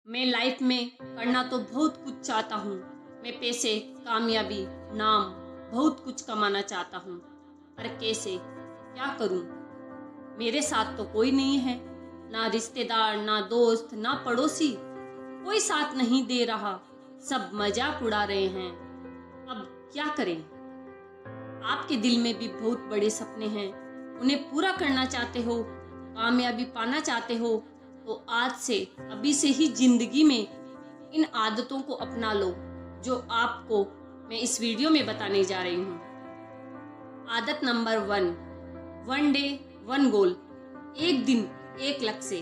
मैं लाइफ में करना तो बहुत कुछ चाहता हूँ। मैं पैसे, कामयाबी, नाम, बहुत कुछ कमाना चाहता हूँ, पर कैसे, क्या करूँ? मेरे साथ तो कोई नहीं है, ना रिश्तेदार, ना दोस्त, ना पड़ोसी। कोई साथ नहीं दे रहा, सब मजाक उड़ा रहे हैं। अब क्या करें? आपके दिल में भी बहुत बड़े सपने हैं, उन्हें पूरा करना चाहते हो, कामयाबी पाना चाहते हो, तो आज से, अभी से ही जिंदगी में इन आदतों को अपना लो जो आपको मैं इस वीडियो में बताने जा रही हूँ। आदत नंबर 1, 1 डे 1 गोल। एक दिन एक लक्ष्य।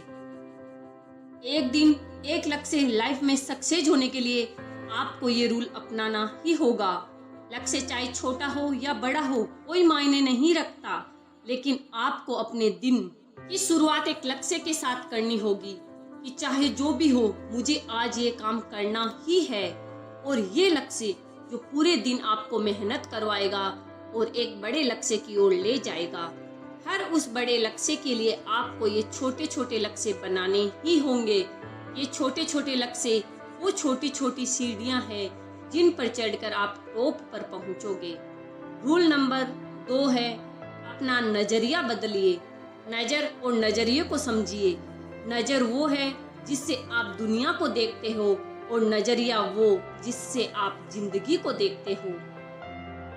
एक दिन एक लक्ष्य लाइफ में सक्सेस होने के लिए आपको ये रूल अपनाना ही होगा। लक्ष्य चाहे छोटा हो या बड़ा हो, कोई मायने नहीं रखता, लेकिन आपको अपने दिन की शुरुआत एक लक्ष्य के साथ करनी होगी कि चाहे जो भी हो, मुझे आज ये काम करना ही है। और ये लक्ष्य जो पूरे दिन आपको मेहनत करवाएगा और एक बड़े लक्ष्य की ओर ले जाएगा। हर उस बड़े लक्ष्य के लिए आपको ये छोटे छोटे लक्ष्य बनाने ही होंगे। ये छोटे छोटे लक्ष्य वो छोटी छोटी सीढ़ियां हैं जिन पर चढ़कर आप टॉप पर पहुंचोगे। रूल नंबर 2 है, अपना नजरिया बदलिए। नजर और नजरिए को समझिए। नजर वो है जिससे आप दुनिया को देखते हो, और नजरिया वो जिससे आप जिंदगी को देखते हो।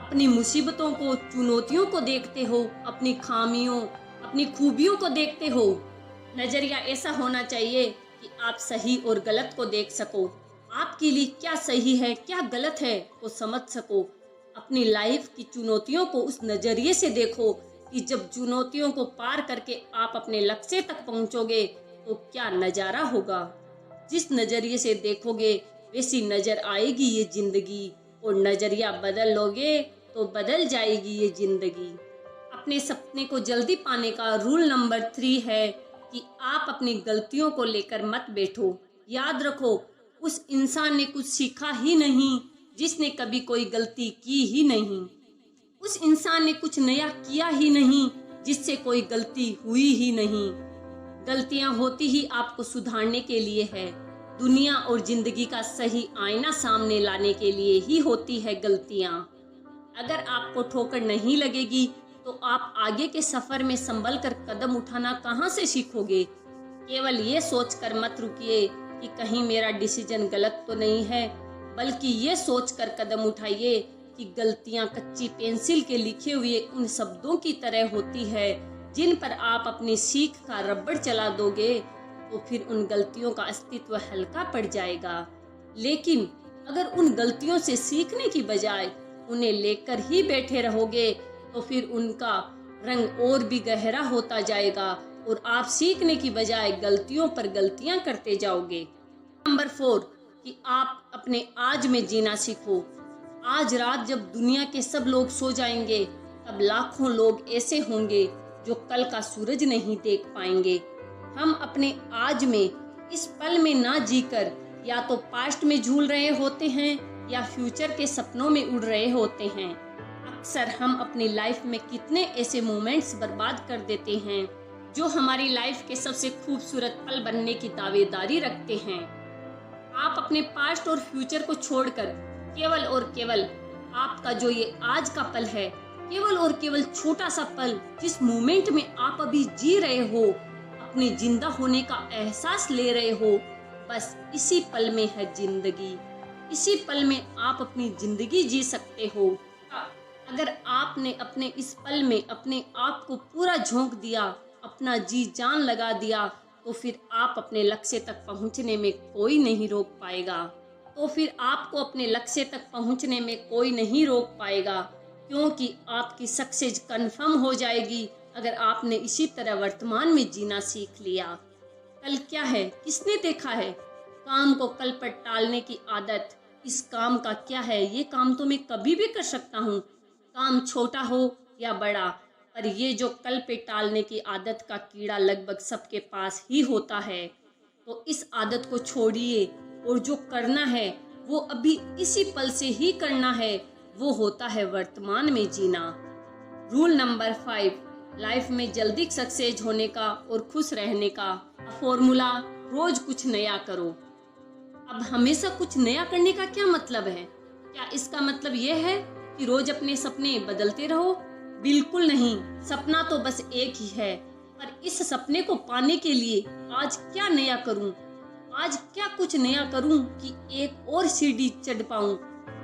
अपनी मुसीबतों को, चुनौतियों को देखते हो, अपनी खामियों, अपनी खूबियों को देखते हो। नजरिया ऐसा होना चाहिए कि आप सही और गलत को देख सको, आपके लिए क्या सही है क्या गलत है वो समझ सको। अपनी लाइफ की चुनौतियों को उस नजरिए से देखो कि जब चुनौतियों को पार करके आप अपने लक्ष्य तक पहुंचोगे तो क्या नजारा होगा। जिस नजरिए से देखोगे वैसी नजर आएगी ये जिंदगी, और नजरिया बदल लोगे तो बदल जाएगी ये जिंदगी। अपने सपने को जल्दी पाने का रूल नंबर 3 है कि आप अपनी गलतियों को लेकर मत बैठो। याद रखो, उस इंसान ने कुछ सीखा ही नहीं जिसने कभी कोई गलती की ही नहीं। उस इंसान ने कुछ नया किया ही नहीं जिससे कोई गलती हुई ही नहीं। गलतियां होती ही आपको सुधारने के लिए है। दुनिया और जिंदगी का सही आईना सामने लाने के लिए ही होती है गलतियां। अगर आपको ठोकर नहीं लगेगी तो आप आगे के सफर में संभल कर कदम उठाना कहां से सीखोगे। केवल ये सोचकर मत रुकिए कि कहीं मेरा डिसीजन गलत तो नहीं है, बल्कि ये सोचकर कदम उठाइए कि गलतियां कच्ची पेंसिल के लिखे हुए उन शब्दों की तरह होती है जिन पर आप अपनी सीख का रबड़ चला दोगे तो फिर उन गलतियों का अस्तित्व हल्का पड़ जाएगा। लेकिन अगर उन गलतियों से सीखने की बजाय उन्हें लेकर ही बैठे रहोगे तो फिर उनका रंग और भी गहरा होता जाएगा और आप सीखने की बजाय गलतियों पर गलतियां करते जाओगे। नंबर 4 कि आप अपने आज में जीना सीखो। आज रात जब दुनिया के सब लोग सो जाएंगे तब लाखों लोग ऐसे होंगे जो कल का सूरज नहीं देख पाएंगे। हम अपने आज में, इस पल में ना जीकर या तो पास्ट में झूल रहे होते हैं या फ्यूचर के सपनों में उड़ रहे होते हैं। अक्सर हम अपनी लाइफ में कितने ऐसे मोमेंट्स बर्बाद कर देते हैं जो हमारी लाइफ के सबसे खूबसूरत पल बनने की दावेदारी रखते हैं। आप अपने पास्ट और फ्यूचर को छोड़कर केवल और केवल आपका जो ये आज का पल है, केवल और केवल छोटा सा पल जिस मोमेंट में आप अभी जी रहे हो, अपने जिंदा होने का एहसास ले रहे हो, बस इसी पल में है जिंदगी। इसी पल में आप अपनी जिंदगी जी सकते हो। अगर आपने अपने इस पल में अपने आप को पूरा झोंक दिया, अपना जी जान लगा दिया, तो फिर आप अपने लक्ष्य तक पहुंचने में कोई नहीं रोक पाएगा। क्योंकि आपकी सक्सेस कंफर्म हो जाएगी अगर आपने इसी तरह वर्तमान में जीना सीख लिया। कल क्या है, किसने देखा है? काम को कल पर टालने की आदत। इस काम का क्या है, ये काम तो मैं कभी भी कर सकता हूँ। काम छोटा हो या बड़ा, पर ये जो कल पे टालने की आदत का कीड़ा लगभग सबके पास ही होता है। तो इस आदत को छोड़िए और जो करना है वो अभी इसी पल से ही करना है, वो होता है वर्तमान में जीना। रूल नंबर 5, लाइफ में जल्दी सक्सेस होने का और खुश रहने का फॉर्मूला। रोज कुछ नया करो। अब हमेशा कुछ नया करने का क्या मतलब है? क्या इसका मतलब यह है कि रोज अपने सपने बदलते रहो? बिल्कुल नहीं। सपना तो बस एक ही है, पर इस सपने को पाने के लिए आज क्या नया करूं? आज क्या कुछ नया करूं कि एक और सीढ़ी चढ़ पाऊं?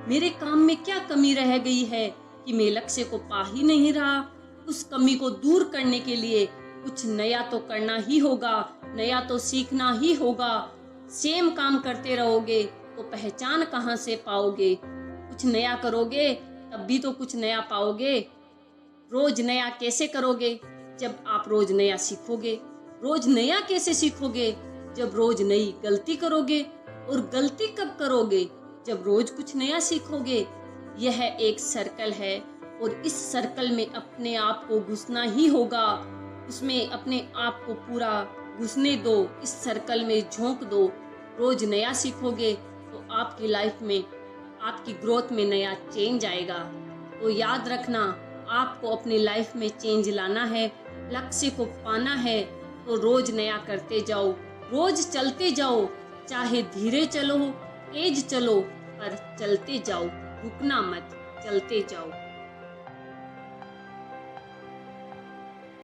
मेरे काम में क्या कमी रह गई है कि मैं लक्ष्य को पा ही नहीं रहा? उस कमी को दूर करने के लिए कुछ नया तो करना ही होगा, नया तो सीखना ही होगा। सेम काम करते रहोगे तो पहचान कहाँ से पाओगे? कुछ नया करोगे तब भी तो कुछ नया पाओगे। रोज नया कैसे करोगे? जब आप रोज नया सीखोगे। रोज नया कैसे सीखोगे? जब रोज नई गलती करोगे। और गलती कब करोगे? जब रोज कुछ नया सीखोगे। यह एक सर्कल है और इस सर्कल में अपने आप को घुसना ही होगा। उसमें अपने आप को पूरा घुसने दो, इस सर्कल में झोंक दो। रोज नया सीखोगे तो आपकी लाइफ में, आपकी ग्रोथ में नया चेंज आएगा। तो याद रखना, आपको अपनी लाइफ में चेंज लाना है, लक्ष्य को पाना है तो रोज नया करते जाओ, रोज चलते जाओ। चाहे धीरे चलो, तेज चलो, पर चलते जाओ, रुकना मत, चलते जाओ।